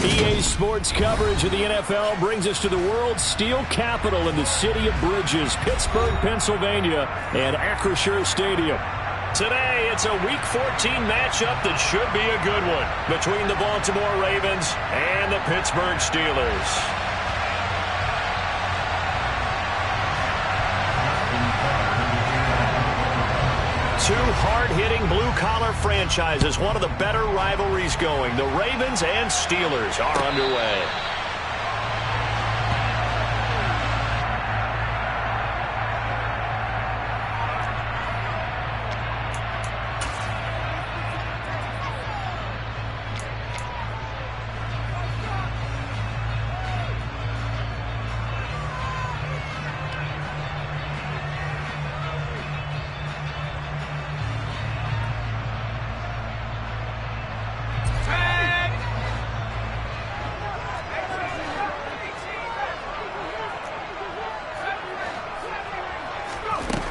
EA Sports coverage of the NFL brings us to the world's steel capital in the city of bridges, Pittsburgh, Pennsylvania, and Acrisure Stadium. Today, it's a Week 14 matchup that should be a good one between the Baltimore Ravens and the Pittsburgh Steelers. Two hard-hitting blue-collar franchises, one of the better rivalries going. The Ravens and Steelers are underway.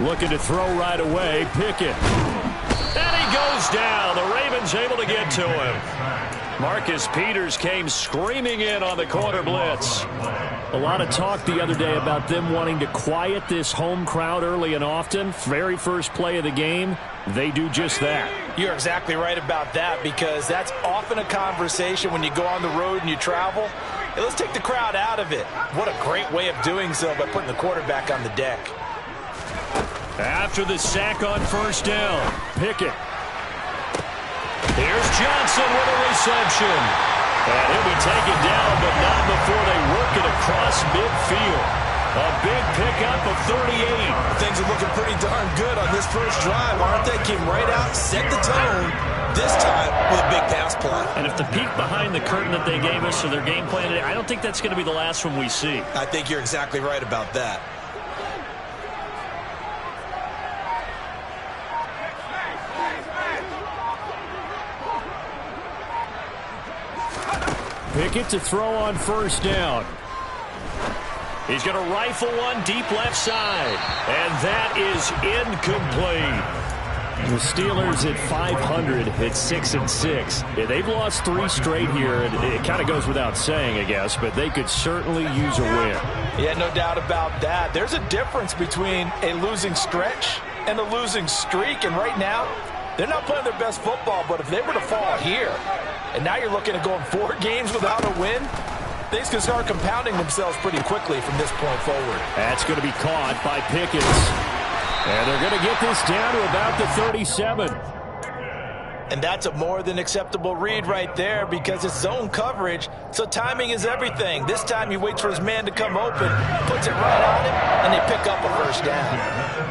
Looking to throw right away, Pickett. And he goes down. The Ravens able to get to him. Marcus Peters came screaming in on the corner blitz. A lot of talk the other day about them wanting to quiet this home crowd early and often. Very first play of the game, they do just that. You're exactly right about that, because that's often a conversation when you go on the road and you travel. Hey, let's take the crowd out of it. What a great way of doing so by putting the quarterback on the deck. After the sack on first down, Pickett. Here's Johnson with a reception. And he'll be taken down, but not before they work it across midfield. A big pickup of 38. Things are looking pretty darn good on this first drive, aren't they? Came right out, set the tone, this time with a big pass play. And if the peek behind the curtain that they gave us or their game plan today, I don't think that's going to be the last one we see. I think you're exactly right about that. Pickett to throw on first down. He's going to rifle one deep left side. And that is incomplete. The Steelers at 500 at 6-6. Yeah, they've lost 3 straight here. It kind of goes without saying, I guess, but they could certainly use a win. Yeah, no doubt about that. There's a difference between a losing stretch and a losing streak. And right now, they're not playing their best football, but if they were to fall here, and now you're looking at going 4 games without a win, things can start compounding themselves pretty quickly from this point forward. That's going to be caught by Pickett. And they're going to get this down to about the 37. And that's a more than acceptable read right there, because it's zone coverage, so timing is everything. This time he waits for his man to come open, puts it right on him, and they pick up a first down.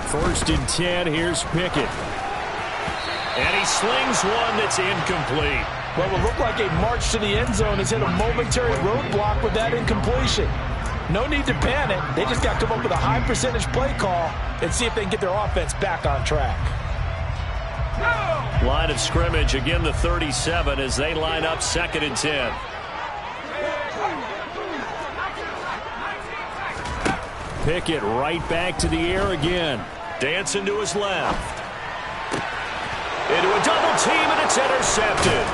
First and 10, here's Pickett. And he slings one that's incomplete. Well, it will look like a march to the end zone has hit a momentary roadblock with that incompletion. No need to panic. They just got to come up with a high percentage play call and see if they can get their offense back on track. Line of scrimmage, again the 37 as they line up 2nd and 10. Pickett right back to the air again. Dancing to his left. Into a double team, and it's intercepted.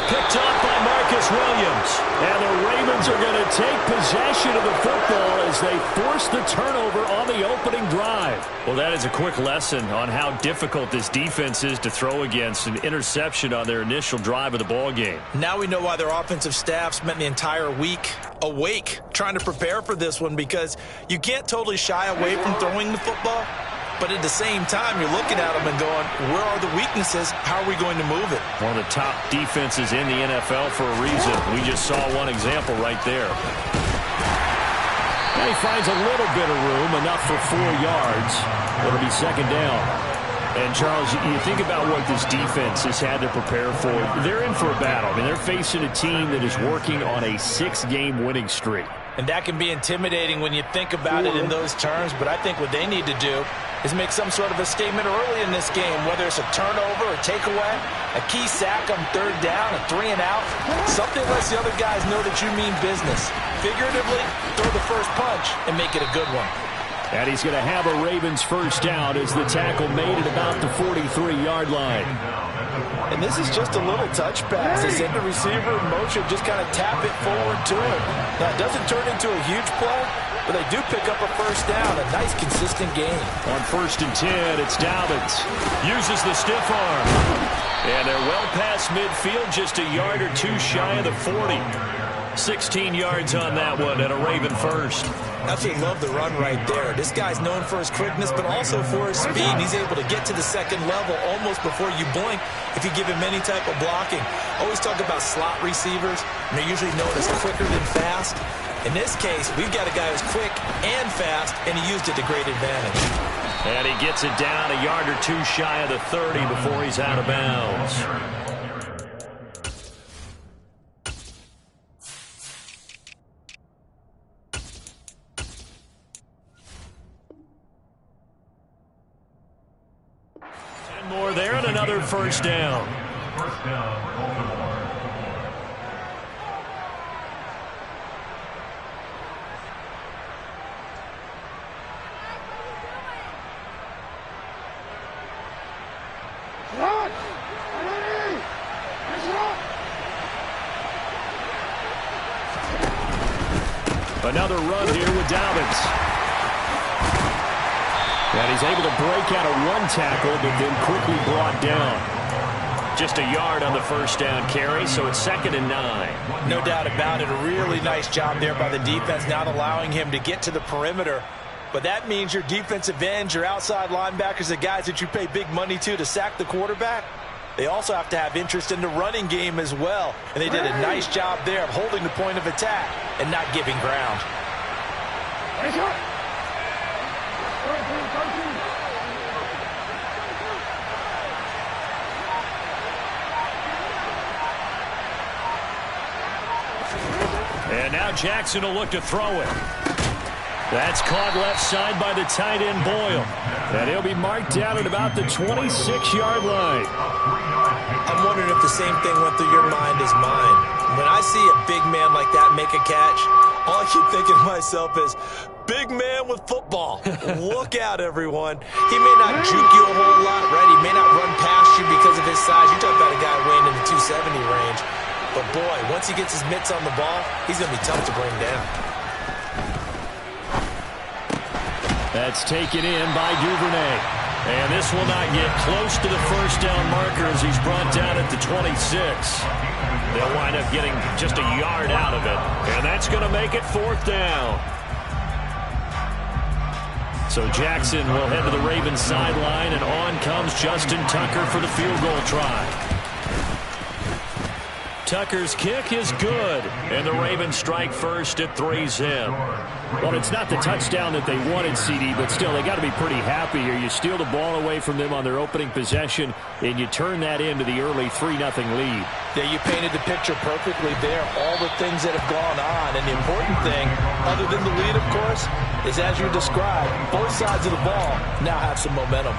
Picked up by Marcus Williams. And the Ravens are going to take possession of the football as they force the turnover on the opening drive. Well, that is a quick lesson on how difficult this defense is to throw against. An interception on their initial drive of the ball game. Now we know why their offensive staff spent the entire week awake trying to prepare for this one, because you can't totally shy away from throwing the football. But at the same time, you're looking at them and going, where are the weaknesses? How are we going to move it? One of the top defenses in the NFL for a reason. We just saw one example right there. And he finds a little bit of room, enough for 4 yards. It'll be 2nd down. And, Charles, you think about what this defense has had to prepare for. They're in for a battle. I mean, they're facing a team that is working on a 6-game winning streak. And that can be intimidating when you think about it in those terms. But I think what they need to do is make some sort of a statement early in this game, whether it's a turnover, a takeaway, a key sack on 3rd down, a 3-and-out. Something lets the other guys know that you mean business. Figuratively, throw the first punch and make it a good one. And he's going to have a Ravens first down as the tackle made at about the 43-yard line. And this is just a little touch pass. They send the receiver in motion, just kind of tap it forward to him. Now, it doesn't turn into a huge play, but they do pick up a first down. A nice, consistent gain. On 1st and 10, it's Dobbins. Uses the stiff arm. And they're well past midfield, just a yard or two shy of the 40. 16 yards on that one, and a Raven first. Absolutely love the run right there. This guy's known for his quickness, but also for his speed. He's able to get to the second level almost before you blink if you give him any type of blocking. Always talk about slot receivers, and they're usually known as quicker than fast. In this case, we've got a guy who's quick and fast, and he used it to great advantage. And he gets it down a yard or two shy of the 30 before he's out of bounds. More there and another first down. First down, Baltimore. Another run here with Dobbins. And he's able to break out of one tackle, but then quickly brought down. Just a yard on the first down carry, so it's 2nd and 9. No doubt about it. A really nice job there by the defense, not allowing him to get to the perimeter. But that means your defensive ends, your outside linebackers, the guys that you pay big money to sack the quarterback, they also have to have interest in the running game as well. And they did a nice job there of holding the point of attack and not giving ground. And now Jackson will look to throw it. That's caught left side by the tight end Boyle. And he'll be marked down at about the 26-yard line. I'm wondering if the same thing went through your mind as mine. When I see a big man like that make a catch, all I keep thinking to myself is, big man with football. Look out, everyone. He may not juke you a whole lot, right? He may not run past you because of his size. You talk about a guy weighing in the 270 range. But, boy, once he gets his mitts on the ball, he's going to be tough to bring down. That's taken in by Duvernay. And this will not get close to the first down marker as he's brought down at the 26. They'll wind up getting just a yard out of it. And that's going to make it 4th down. So Jackson will head to the Ravens sideline, and on comes Justin Tucker for the field goal try. Tucker's kick is good, and the Ravens strike first at 3-zip. Well, it's not the touchdown that they wanted, CD, but still, they got to be pretty happy here. You steal the ball away from them on their opening possession, and you turn that into the early 3-0 lead. Yeah, you painted the picture perfectly there, all the things that have gone on. And the important thing, other than the lead, of course, is as you described, both sides of the ball now have some momentum.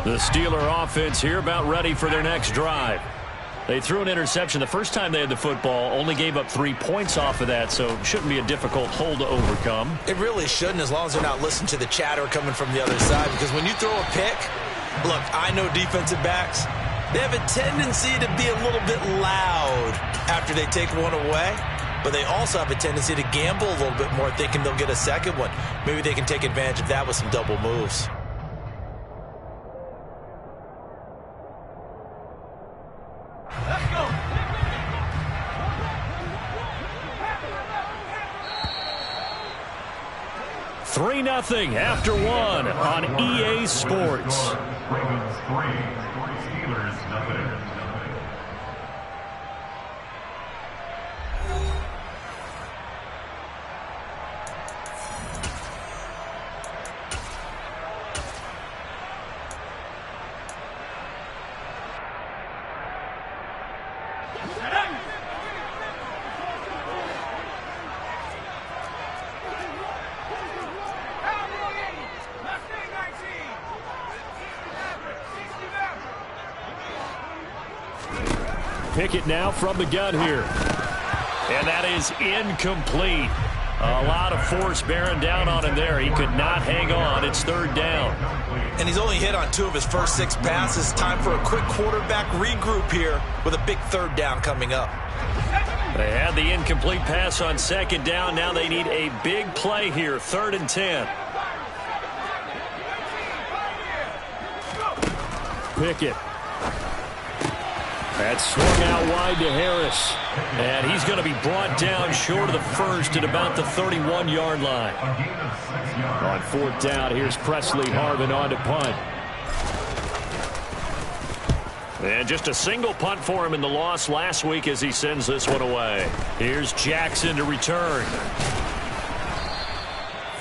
The Steeler offense here about ready for their next drive. They threw an interception the first time they had the football, only gave up 3 points off of that, so it shouldn't be a difficult hole to overcome. It really shouldn't, as long as they're not listening to the chatter coming from the other side, because when you throw a pick, look, I know defensive backs, they have a tendency to be a little bit loud after they take one away, but they also have a tendency to gamble a little bit more, thinking they'll get a second one. Maybe they can take advantage of that with some double moves. Let's go. 3-0 after one on EA Sports. Ravens 3, Steelers nothing. Pickett now from the gun here. And that is incomplete. A lot of force bearing down on him there. He could not hang on. It's third down. And he's only hit on 2 of his first 6 passes. Time for a quick quarterback regroup here with a big third down coming up. They had the incomplete pass on second down. Now they need a big play here. 3rd and 10. Pickett. That's swung out wide to Harris. And he's going to be brought down short of the first at about the 31-yard line. On 4th down, here's Presley Harvin on to punt. And just a single punt for him in the loss last week as he sends this one away. Here's Jackson to return.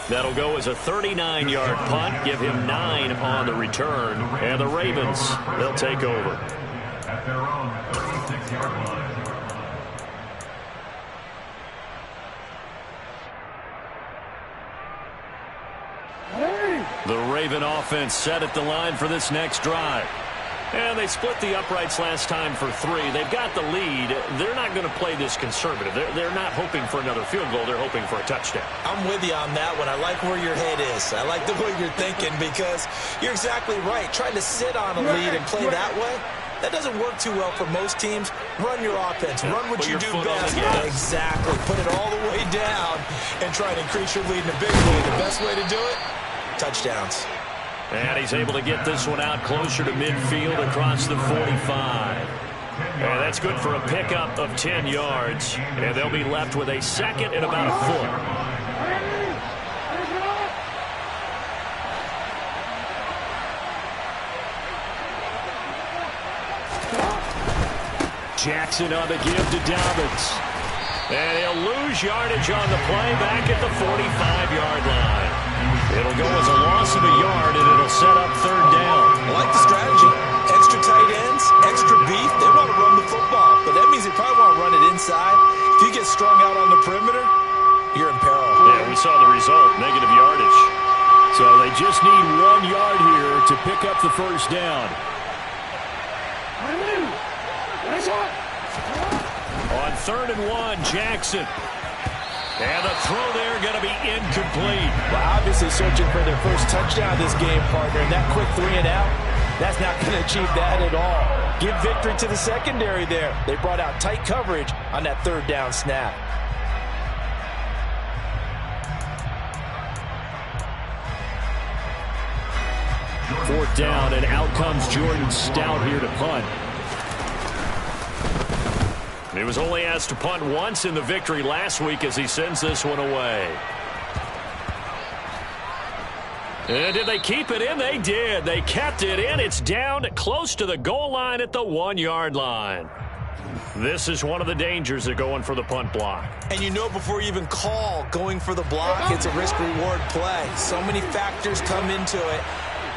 That'll go as a 39-yard punt. Give him 9 on the return. And the Ravens, they'll take over. At their own 36-yard line. The Raven offense set at the line for this next drive. And they split the uprights last time for 3. They've got the lead. They're not going to play this conservative. They're not hoping for another field goal. They're hoping for a touchdown. I'm with you on that one. I like where your head is. I like the way you're thinking because you're exactly right. Trying to sit on a lead and play that way, that doesn't work too well for most teams. Run your offense. Run what you do best. Exactly. Put it all the way down and try to increase your lead in a big way. The best way to do it, touchdowns. And he's able to get this one out closer to midfield across the 45. And that's good for a pickup of 10 yards. And they'll be left with a second and about a foot. Jackson on the give to Dobbins. And he'll lose yardage on the play back at the 45-yard line. It'll go as a loss of a yard, and it'll set up 3rd down. I like the strategy. Extra tight ends, extra beef. They want to run the football, but that means they probably want to run it inside. If you get strung out on the perimeter, you're in peril. Yeah, we saw the result, negative yardage. So they just need 1 yard here to pick up the first down. On 3rd and 1, Jackson. And the throw there going to be incomplete. Well, obviously searching for their first touchdown this game, partner. And that quick 3 and out, that's not going to achieve that at all. Give victory to the secondary there. They brought out tight coverage on that 3rd down snap. Fourth down, and out comes Jordan Stout here to punt. He was only asked to punt once in the victory last week as he sends this one away. And did they keep it in? They did. They kept it in. It's down close to the goal line at the 1-yard line. This is one of the dangers of going for the punt block. And you know before you even call going for the block, it's a risk-reward play. So many factors come into it.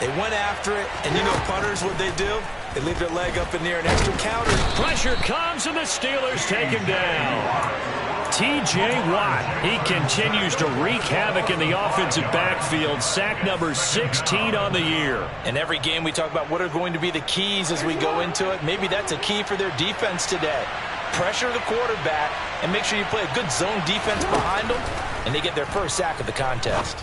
They went after it, and you know punters, what they do? They leave their leg up in the air, an extra counter. Pressure comes, and the Steelers take him down. T.J. Watt, he continues to wreak havoc in the offensive backfield. Sack number 16 on the year. In every game we talk about what are going to be the keys as we go into it. Maybe that's a key for their defense today. Pressure the quarterback and make sure you play a good zone defense behind them, and they get their first sack of the contest.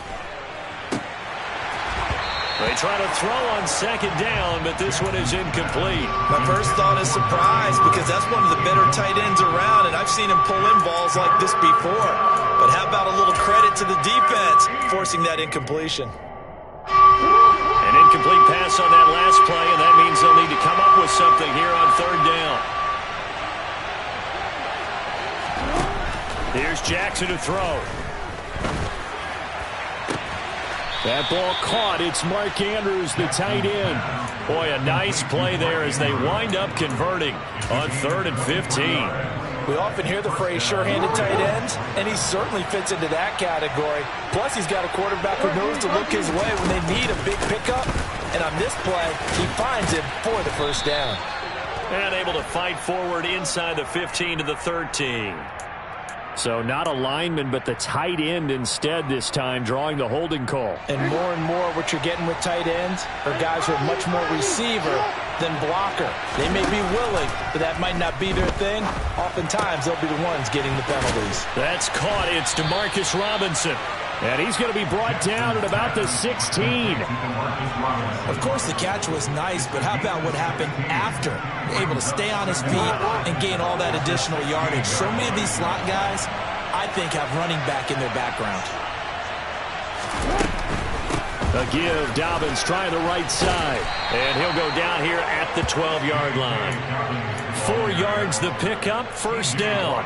They try to throw on second down, but this one is incomplete. My first thought is surprise because that's one of the better tight ends around, and I've seen him pull in balls like this before. But how about a little credit to the defense forcing that incompletion? An incomplete pass on that last play, and that means they'll need to come up with something here on 3rd down. Here's Jackson to throw. That ball caught. It's Mark Andrews, the tight end. Boy, a nice play there as they wind up converting on 3rd and 15. We often hear the phrase sure-handed tight ends, and he certainly fits into that category. Plus, he's got a quarterback who knows to look his way when they need a big pickup. And on this play, he finds him for the first down. And able to fight forward inside the 15 to the 13. So not a lineman, but the tight end instead this time, drawing the holding call. And more what you're getting with tight ends are guys who are much more receiver than blocker. They may be willing, but that might not be their thing. Oftentimes, they'll be the ones getting the penalties. That's caught. It's Demarcus Robinson. And he's going to be brought down at about the 16. Of course, the catch was nice, but how about what happened after? Able to stay on his feet and gain all that additional yardage. So many of these slot guys, I think, have running back in their background. A give. Dobbins trying the right side. And he'll go down here at the 12-yard line. 4 yards the pickup, first down.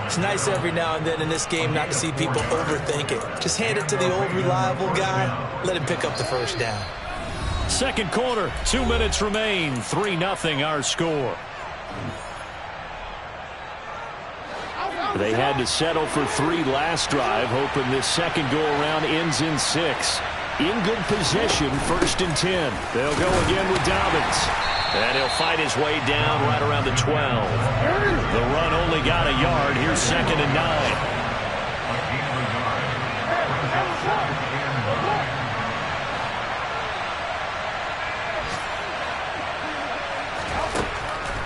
It's nice every now and then in this game not to see people overthink it. Just hand it to the old reliable guy. Let him pick up the first down. Second quarter, 2 minutes remain. 3-0 our score. They had to settle for 3 last drive, hoping this second go-around ends in 6. In good possession, 1st and 10. They'll go again with Dobbins. And he'll fight his way down right around the 12. The run only got a yard. Here's 2nd and 9.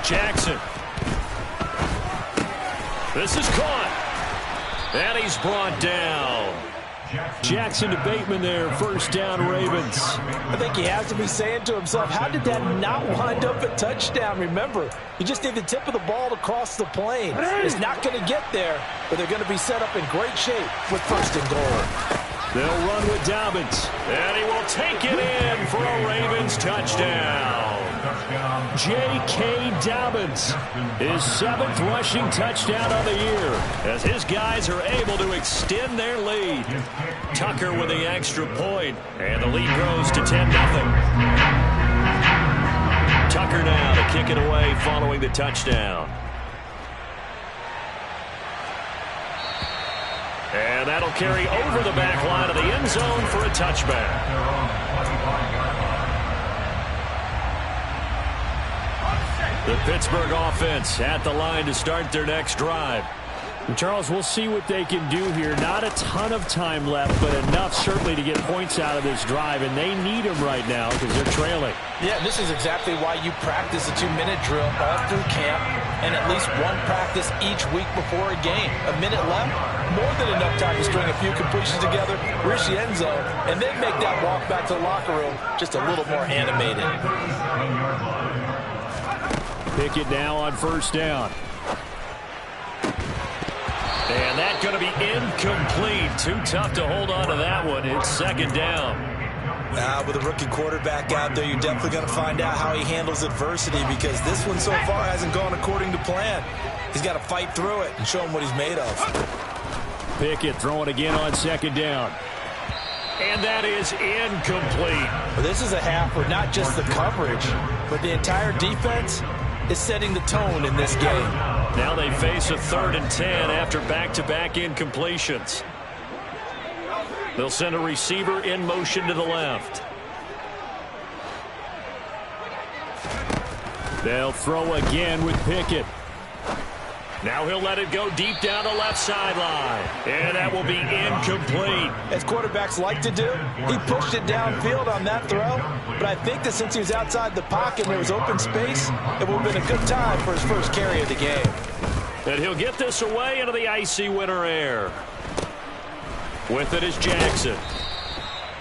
Jackson. This is caught. And he's brought down. Jackson to Bateman there, first down Ravens. I think he has to be saying to himself, how did that not wind up a touchdown? Remember, you just need the tip of the ball to cross the plane. It's not going to get there, but they're going to be set up in great shape with 1st and goal. They'll run with Dobbins, and he will take it in for a Ravens touchdown. J.K. Dobbins, his 7th rushing touchdown of the year, as his guys are able to extend their lead. Tucker with the extra point, and the lead grows to 10-0. Tucker now to kick it away following the touchdown. And that'll carry over the back line of the end zone for a touchback. The Pittsburgh offense at the line to start their next drive. And Charles, we'll see what they can do here. Not a ton of time left, but enough certainly to get points out of this drive, and they need them right now because they're trailing. Yeah, this is exactly why you practice a 2-minute drill all through camp and at least one practice each week before a game. A minute left, more than enough time to string a few completions together, reach the end zone, and then make that walk back to the locker room just a little more animated. Pickett now on first down. And that's going to be incomplete. Too tough to hold on to that one. It's 2nd down. With a rookie quarterback out there, you're definitely going to find out how he handles adversity, because this one so far hasn't gone according to plan. He's got to fight through it and show him what he's made of. Pickett throwing again on 2nd down. And that is incomplete. Well, this is a half where not just the coverage, but the entire defense is setting the tone in this game. Now they face a 3rd and 10 after back-to-back incompletions. They'll send a receiver in motion to the left. They'll throw again with Pickett. Now he'll let it go deep down the left sideline. And that will be incomplete. As quarterbacks like to do, he pushed it downfield on that throw. But I think that since he was outside the pocket and there was open space, it would have been a good time for his first carry of the game. And he'll get this away into the icy winter air. With it is Jackson.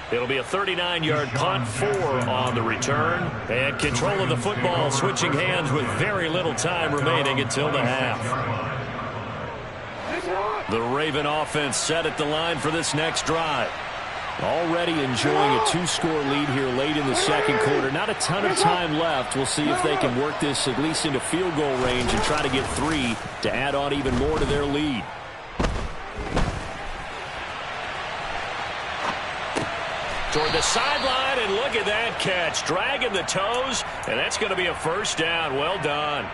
It'll be a 39-yard punt, 4 on the return. And control of the football switching hands with very little time remaining until the half. The Raven offense set at the line for this next drive. Already enjoying a 2-score lead here late in the second quarter. Not a ton of time left. We'll see if they can work this at least into field goal range and try to get 3 to add on even more to their lead. Toward the sideline, and look at that catch. Dragging the toes, and that's going to be a first down. Well done.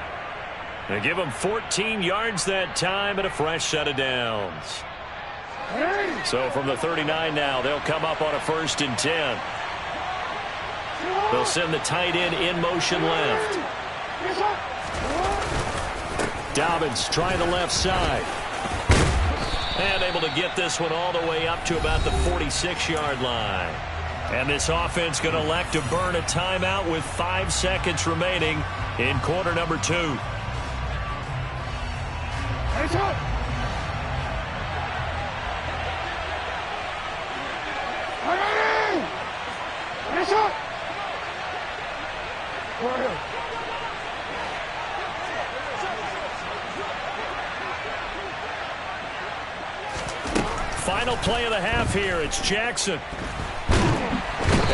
They give them 14 yards that time and a fresh set of downs. So from the 39 now, they'll come up on a 1st and 10. They'll send the tight end in motion left. Dobbins trying the left side. And able to get this one all the way up to about the 46-yard line. And this offense going to elect to burn a timeout with 5 seconds remaining in quarter number 2. Nice up. Nice up. Final play of the half here. It's Jackson.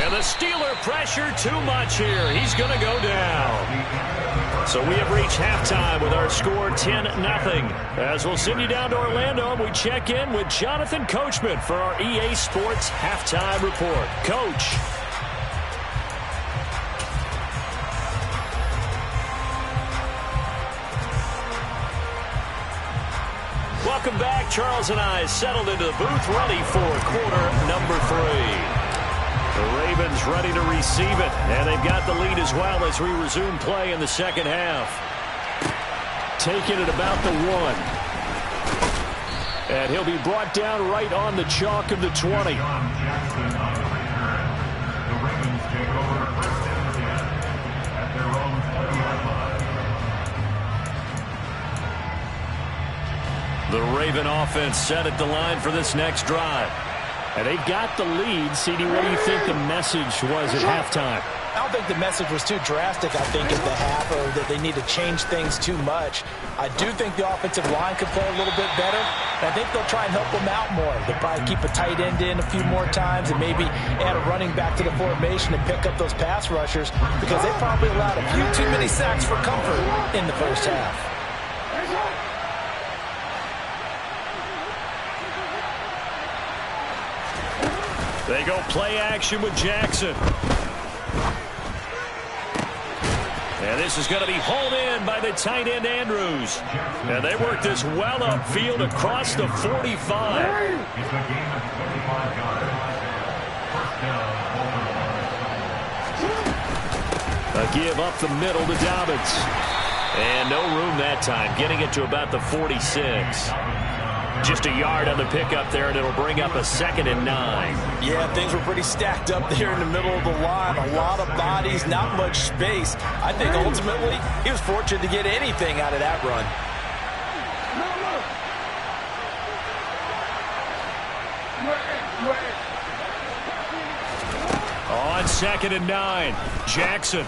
And the Steeler pressure too much here. He's going to go down. So we have reached halftime with our score 10-0. As we'll send you down to Orlando, and we check in with Jonathan Coachman for our EA Sports Halftime Report. Coach. Welcome back. Charles and I settled into the booth, ready for quarter number 3. The Ravens ready to receive it, and they've got the lead as well as we resume play in the second half. Taking it about the 1. And he'll be brought down right on the chalk of the 20. The Raven offense set at the line for this next drive. And they've got the lead. CD, what do you think the message was at halftime? I don't think the message was too drastic, I think, at the half, or that they need to change things too much. I do think the offensive line could play a little bit better. And I think they'll try and help them out more. They'll probably keep a tight end in a few more times and maybe add a running back to the formation and pick up those pass rushers, because they probably allowed a few too many sacks for comfort in the first half. They go play action with Jackson. And this is going to be hauled in by the tight end Andrews. And they work this well upfield across the 45. A give up the middle to Dobbins. And no room that time, getting it to about the 46. Just a yard on the pickup there, and it'll bring up a 2nd and 9. Yeah, things were pretty stacked up there in the middle of the line. A lot of bodies, not much space. I think ultimately he was fortunate to get anything out of that run. On 2nd and 9, Jackson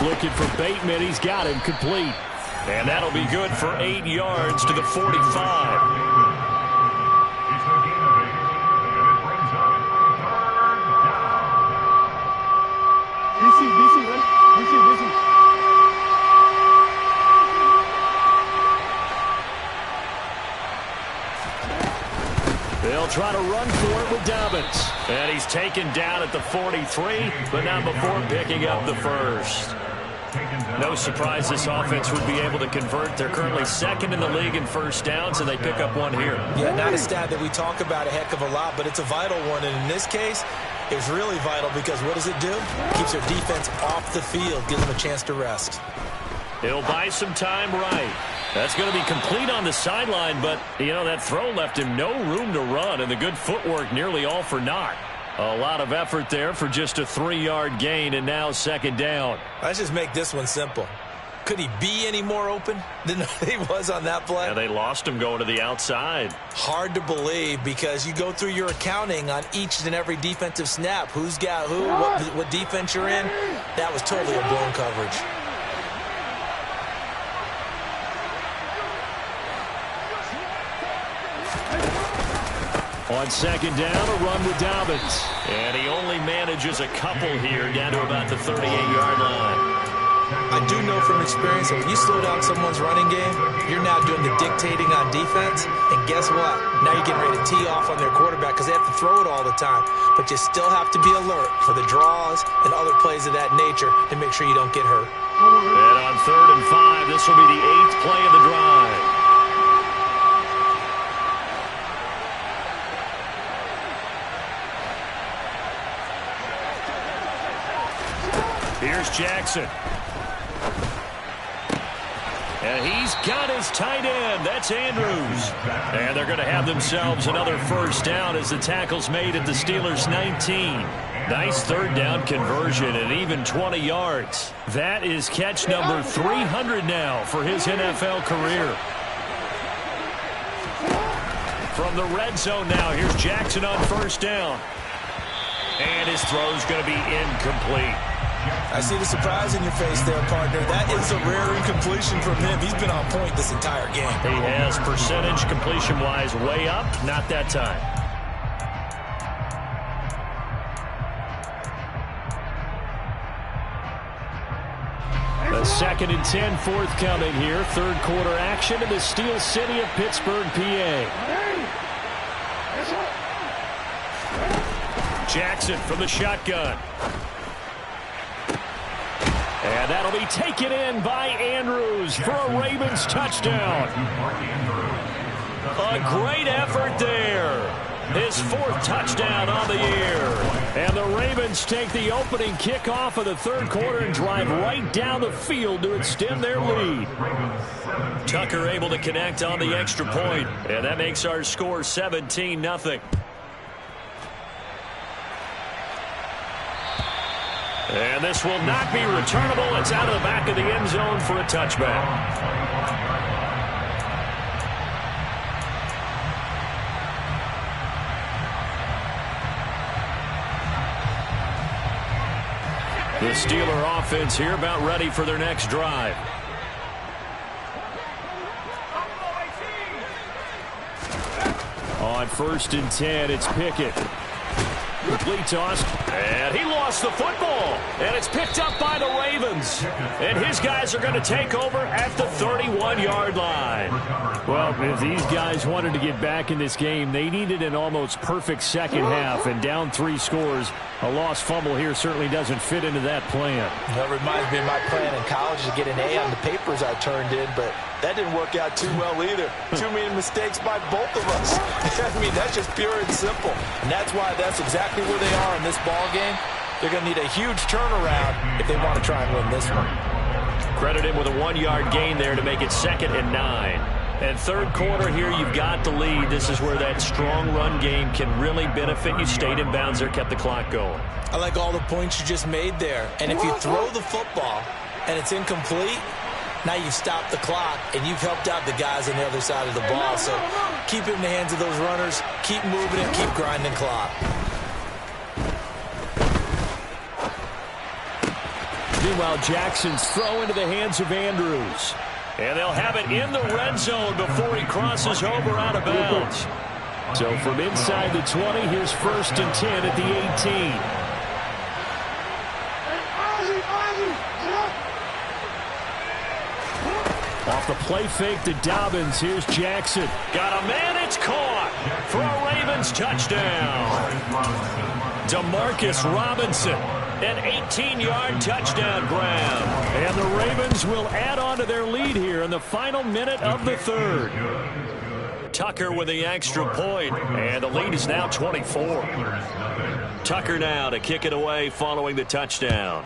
looking for Bateman. He's got him complete. And that'll be good for 8 yards to the 45. They'll try to run for it with Dobbins. And he's taken down at the 43, but not before picking up the first. No surprise this offense would be able to convert. They're currently 2nd in the league in first downs, and they pick up 1 here. Yeah, not a stat that we talk about a heck of a lot, but it's a vital one. And in this case, it's really vital because what does it do? It keeps their defense off the field, gives them a chance to rest. He'll buy some time right. That's going to be complete on the sideline, but, you know, that throw left him no room to run, and the good footwork nearly all for naught. A lot of effort there for just a 3-yard gain, and now 2nd down. Let's just make this one simple. Could he be any more open than he was on that play? Yeah, they lost him going to the outside. Hard to believe, because you go through your accounting on each and every defensive snap. Who's got who, what defense you're in. That was totally a blown coverage. On 2nd down, a run with Dobbins. And he only manages a couple here down to about the 38-yard line. I do know from experience that when you slow down someone's running game, you're now doing the dictating on defense. And guess what? Now you're getting ready to tee off on their quarterback because they have to throw it all the time. But you still have to be alert for the draws and other plays of that nature to make sure you don't get hurt. And on 3rd and 5, this will be the 8th play of the drive. Here's Jackson. And he's got his tight end. That's Andrews. And they're going to have themselves another first down as the tackle's made at the Steelers' 19. Nice third down conversion and even 20 yards. That is catch number 300 now for his NFL career. From the red zone now, here's Jackson on first down. And his throw's going to be incomplete. I see the surprise in your face there, partner. That is a rare incompletion from him. He's been on point this entire game. He has percentage completion-wise way up, not that time. A 2nd and 10 forthcoming here. Third quarter action in the Steel City of Pittsburgh, PA. Jackson from the shotgun. And that'll be taken in by Andrews for a Ravens touchdown. A great effort there. His 4th touchdown on the year. And the Ravens take the opening kickoff of the third quarter and drive right down the field to extend their lead. Tucker able to connect on the extra point, and that makes our score 17-0. And this will not be returnable. It's out of the back of the end zone for a touchback. The Steeler offense here about ready for their next drive. On 1st and 10, it's Pickett. Complete toss, and he lost the football, and it's picked up by the Ravens. And his guys are going to take over at the 31-yard line. Well, if these guys wanted to get back in this game, they needed an almost perfect second half, and down 3 scores. A lost fumble here certainly doesn't fit into that plan. That reminds me of my plan in college to get an A on the papers I turned in, but that didn't work out too well either. Too many mistakes by both of us. I mean, that's just pure and simple. And that's why that's exactly where they are in this ball game. They're going to need a huge turnaround if they want to try and win this one. Credit him with a 1-yard gain there to make it 2nd and 9. And third quarter here, you've got the lead. This is where that strong run game can really benefit you. Stayed in bounds there, kept the clock going. I like all the points you just made there. And if you throw the football and it's incomplete, now you've stopped the clock and you've helped out the guys on the other side of the ball. So keep it in the hands of those runners. Keep moving it. Keep grinding clock. Meanwhile, Jackson's throw into the hands of Andrews. And they'll have it in the red zone before he crosses over out of bounds. So from inside the 20, here's 1st and 10 at the 18. Off the play fake to Dobbins. Here's Jackson. Got a man. It's caught for a Ravens touchdown. Demarcus Robinson. An 18-yard touchdown grab. And the Ravens will add on to their lead here in the final minute of the third. Tucker with the extra point, and the lead is now 24. Tucker now to kick it away following the touchdown.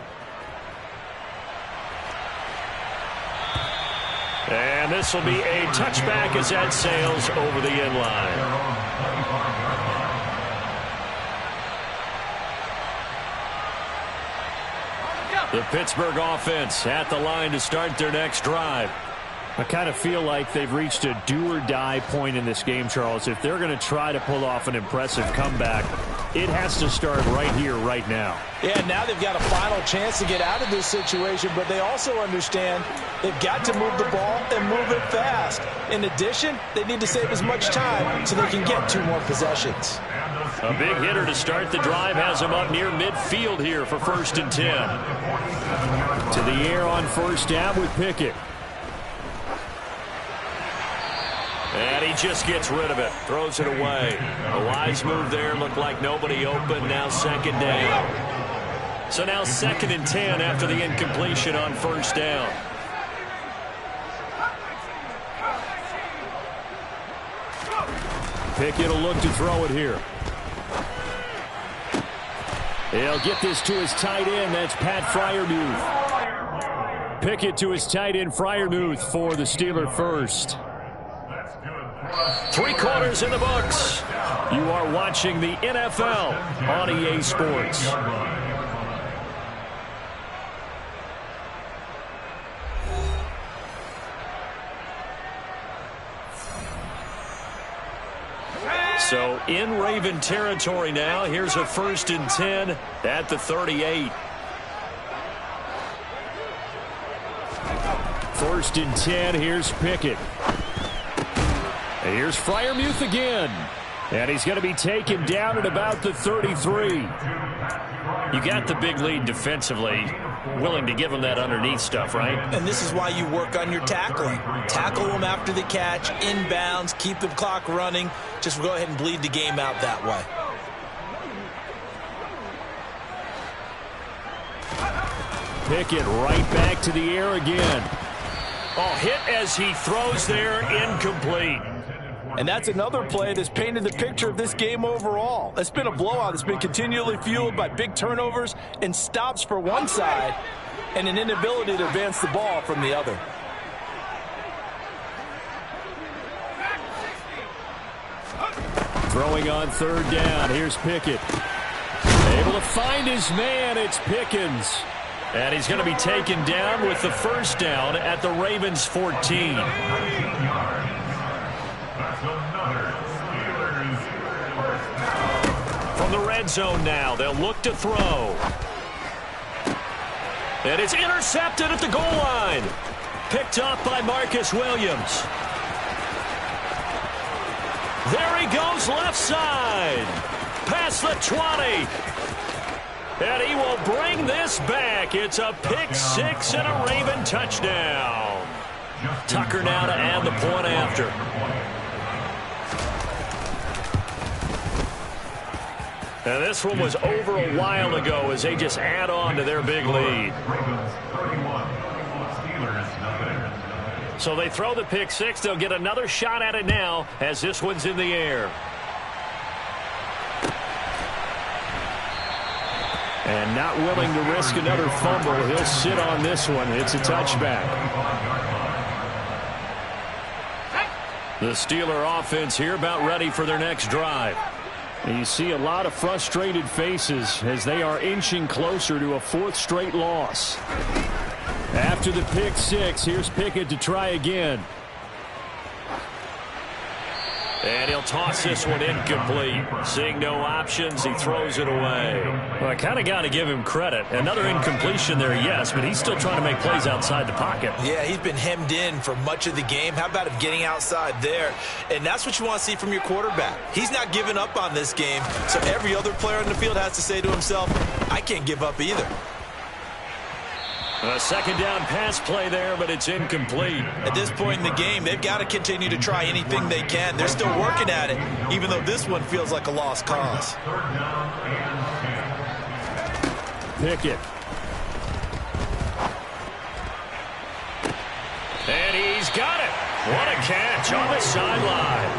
And this will be a touchback as that sails over the end line. The Pittsburgh offense at the line to start their next drive. I kind of feel like they've reached a do-or-die point in this game, Charles. If they're going to try to pull off an impressive comeback, it has to start right here, right now. Yeah, now they've got a final chance to get out of this situation, but they also understand they've got to move the ball and move it fast. In addition, they need to save as much time so they can get 2 more possessions. A big hitter to start the drive has him up near midfield here for 1st and 10. To the air on 1st down with Pickett. And he just gets rid of it. Throws it away. A wise move there. Looked like nobody open. Now 2nd down. So now 2nd and 10 after the incompletion on 1st down. Pickett will look to throw it here. He'll get this to his tight end. That's Pat Freiermuth. Pickett to his tight end, Freiermuth, for the Steeler first. 3 quarters in the books. You are watching the NFL on EA Sports. So in Raven territory now. Here's a 1st and 10 at the 38. 1st and 10. Here's Pickett. And here's Freiermuth again. And he's going to be taken down at about the 33. You got the big lead defensively. Willing to give him that underneath stuff, right? And this is why you work on your tackling. Tackle them after the catch, inbounds, keep the clock running. Just go ahead and bleed the game out that way. Pickett right back to the air again. Oh, hit as he throws there, incomplete. And that's another play that's painted the picture of this game overall. It's been a blowout. It's been continually fueled by big turnovers and stops for one side and an inability to advance the ball from the other. Throwing on 3rd down. Here's Pickett. Able to find his man. It's Pickens. And he's going to be taken down with the 1st down at the Ravens 14. From the red zone now, they'll look to throw. And it's intercepted at the goal line. Picked up by Marcus Williams. There he goes left side. Past the 20. And he will bring this back. It's a pick 6 and a Raven touchdown. Tucker now to add the point after. And this one was over a while ago as they just add on to their big lead. So they throw the pick 6. They'll get another shot at it now as this one's in the air. And not willing to risk another fumble. He'll sit on this one. It's a touchback. The Steeler offense here about ready for their next drive. And you see a lot of frustrated faces as they are inching closer to a 4th straight loss. After the pick 6, here's Pickett to try again. And he'll toss this one incomplete. Seeing no options, he throws it away. Well, I kind of got to give him credit. Another incompletion there, yes, but he's still trying to make plays outside the pocket. Yeah, he's been hemmed in for much of the game. How about him getting outside there? And that's what you want to see from your quarterback. He's not giving up on this game, so every other player on the field has to say to himself, I can't give up either. A 2nd down pass play there, but it's incomplete. At this point in the game, they've got to continue to try anything they can. They're still working at it, even though this one feels like a lost cause. Pickett. And he's got it. What a catch on the sideline.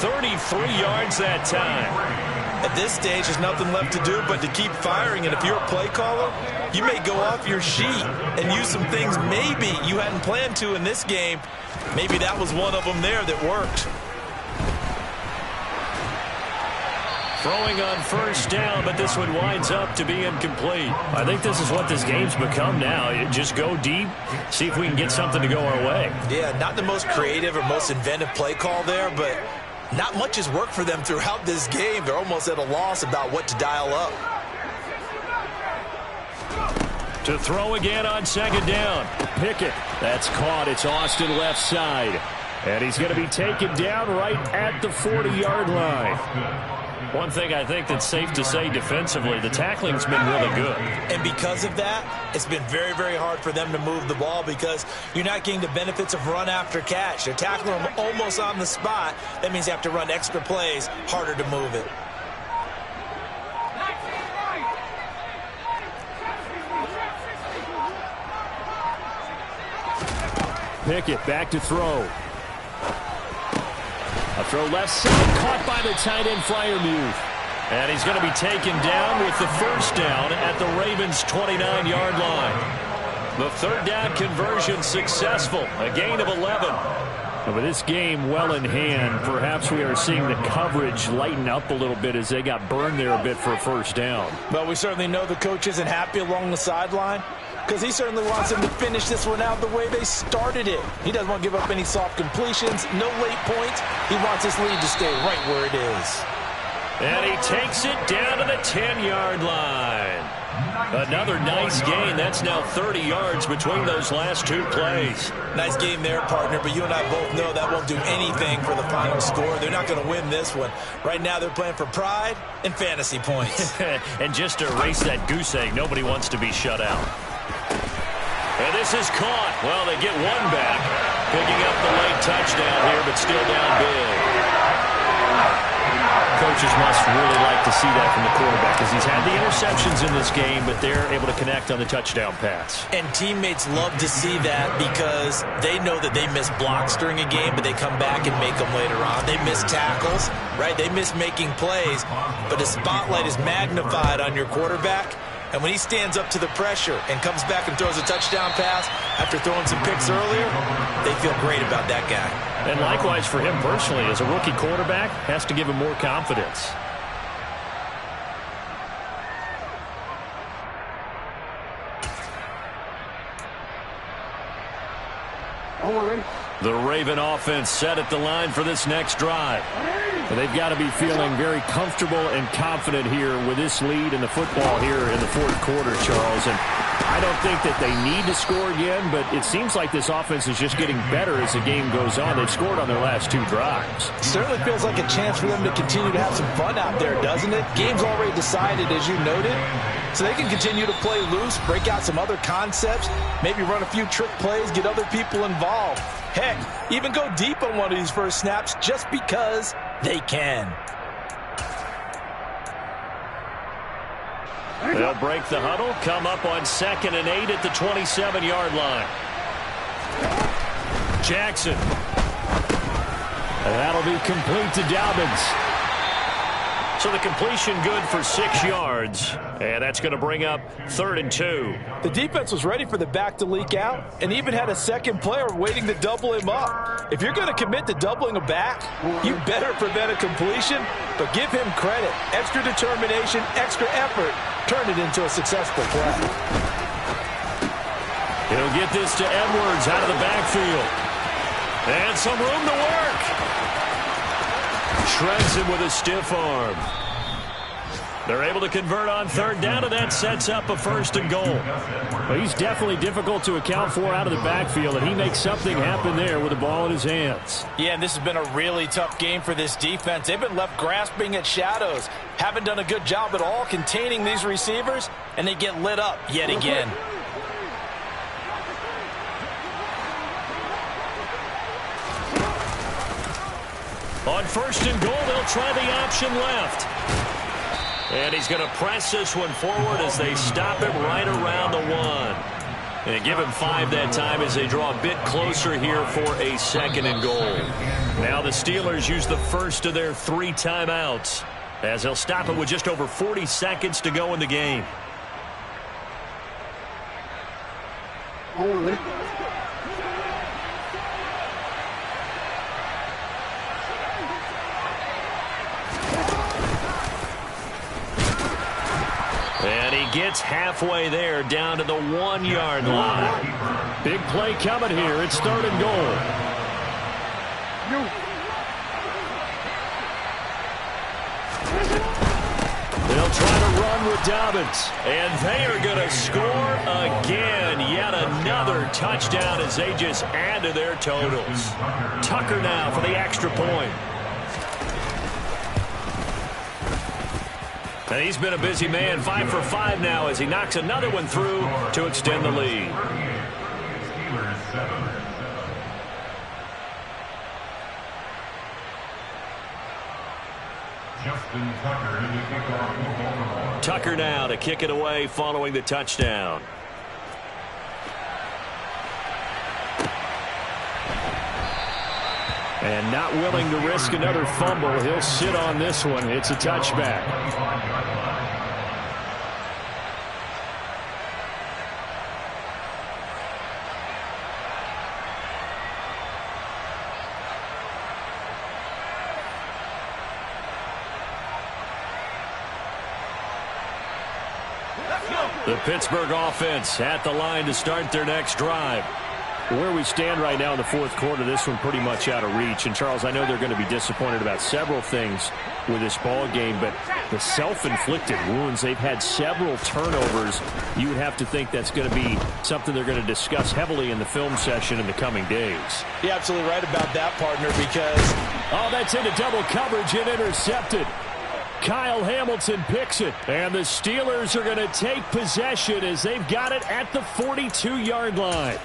33 yards that time. At this stage, there's nothing left to do but to keep firing. And if you're a play caller, you may go off your sheet and use some things maybe you hadn't planned to in this game. Maybe that was one of them there that worked. Throwing on 1st down, but this one winds up to be incomplete. I think this is what this game's become now. You just go deep, see if we can get something to go our way. Yeah, not the most creative or most inventive play call there, but not much has worked for them throughout this game. They're almost at a loss about what to dial up. To throw again on 2nd down. Pickett. That's caught. It's Austin left side. And he's going to be taken down right at the 40-yard line. One thing I think that's safe to say defensively, the tackling's been really good. And because of that, it's been very, very hard for them to move the ball because you're not getting the benefits of run after catch. They're tackling them almost on the spot. That means you have to run extra plays, harder to move it. Pickett back to throw. A throw left side, caught by the tight end Freiermuth. And he's going to be taken down with the 1st down at the Ravens' 29-yard line. The 3rd down conversion successful, a gain of 11. And with this game well in hand, perhaps we are seeing the coverage lighten up a little bit as they got burned there a bit for a first down. But we certainly know the coach isn't happy along the sideline because he certainly wants them to finish this one out the way they started it. He doesn't want to give up any soft completions, no late points. He wants his lead to stay right where it is. And he takes it down to the 10-yard line. Another nice gain. That's now 30 yards between those last two plays. Nice game there, partner, but you and I both know that won't do anything for the final score. They're not going to win this one. Right now they're playing for pride and fantasy points. And just to erase that goose egg, nobody wants to be shut out. And this is caught. Well, they get one back. Picking up the late touchdown here, but still down big. Coaches must really like to see that from the quarterback because he's had the interceptions in this game, but they're able to connect on the touchdown pass. And teammates love to see that because they know that they miss blocks during a game, but they come back and make them later on. They miss tackles, right? They miss making plays, but the spotlight is magnified on your quarterback. And when he stands up to the pressure and comes back and throws a touchdown pass after throwing some picks earlier, they feel great about that guy. And likewise for him personally, as a rookie quarterback, has to give him more confidence. The Raven offense set at the line for this next drive. They've got to be feeling very comfortable and confident here with this lead in the football here in the fourth quarter, Charles. And I don't think that they need to score again, but it seems like this offense is just getting better as the game goes on. They've scored on their last two drives. Certainly feels like a chance for them to continue to have some fun out there, doesn't it? Game's already decided, as you noted. So they can continue to play loose, break out some other concepts, maybe run a few trick plays, get other people involved. Heck, even go deep on one of these first snaps just because they can. They'll break the huddle, come up on 2nd and 8 at the 27-yard line. Jackson. And that'll be complete to Dobbins. So the completion good for 6 yards, and that's going to bring up 3rd and 2. The defense was ready for the back to leak out and even had a second player waiting to double him up. If you're going to commit to doubling a back, you better prevent a completion, but give him credit. Extra determination, extra effort, turn it into a successful play. He'll get this to Edwards out of the backfield. And some room to work. Shreds him with a stiff arm. They're able to convert on 3rd down, and that sets up a 1st and goal. Well, he's definitely difficult to account for out of the backfield, and he makes something happen there with the ball in his hands. Yeah, and this has been a really tough game for this defense. They've been left grasping at shadows. Haven't done a good job at all containing these receivers, and they get lit up yet again. On 1st and goal, they'll try the option left. And he's going to press this one forward as they stop him right around the 1. And give him 5 that time as they draw a bit closer here for a 2nd and goal. Now the Steelers use the first of their 3 timeouts as they'll stop it with just over 40 seconds to go in the game. And he gets halfway there down to the 1-yard line. Big play coming here. It's 3rd and goal. They'll try to run with Dobbins. And they are going to score again. Yet another touchdown as they just add to their totals. Tucker now for the extra point. And he's been a busy man, 5 for 5 now as he knocks another one through to extend the lead. Tucker now to kick it away following the touchdown. And not willing to risk another fumble, he'll sit on this one. It's a touchback. The Pittsburgh offense at the line to start their next drive. Where we stand right now in the fourth quarter, this one pretty much out of reach. And, Charles, I know they're going to be disappointed about several things with this ball game, but the self-inflicted wounds, they've had several turnovers. You would have to think that's going to be something they're going to discuss heavily in the film session in the coming days. You're absolutely right about that, partner, because... Oh, that's into double coverage and intercepted. Kyle Hamilton picks it, and the Steelers are going to take possession as they've got it at the 42-yard line.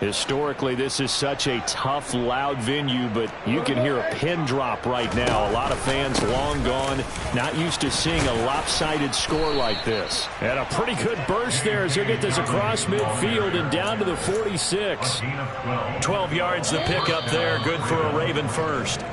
Historically, this is such a tough, loud venue, but you can hear a pin drop right now. A lot of fans long gone, not used to seeing a lopsided score like this. And a pretty good burst there as they get this across midfield and down to the 46. 12 yards the pick up there, good for a Raven first.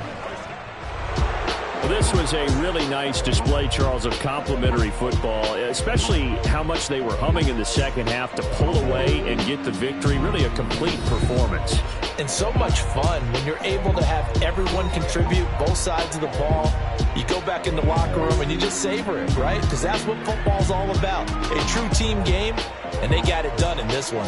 Well, this was a really nice display, Charles, of complimentary football, especially how much they were humming in the second half to pull away and get the victory. Really a complete performance. And so much fun when you're able to have everyone contribute both sides of the ball. You go back in the locker room and you just savor it, right? Because that's what football's all about. A true team game, and they got it done in this one.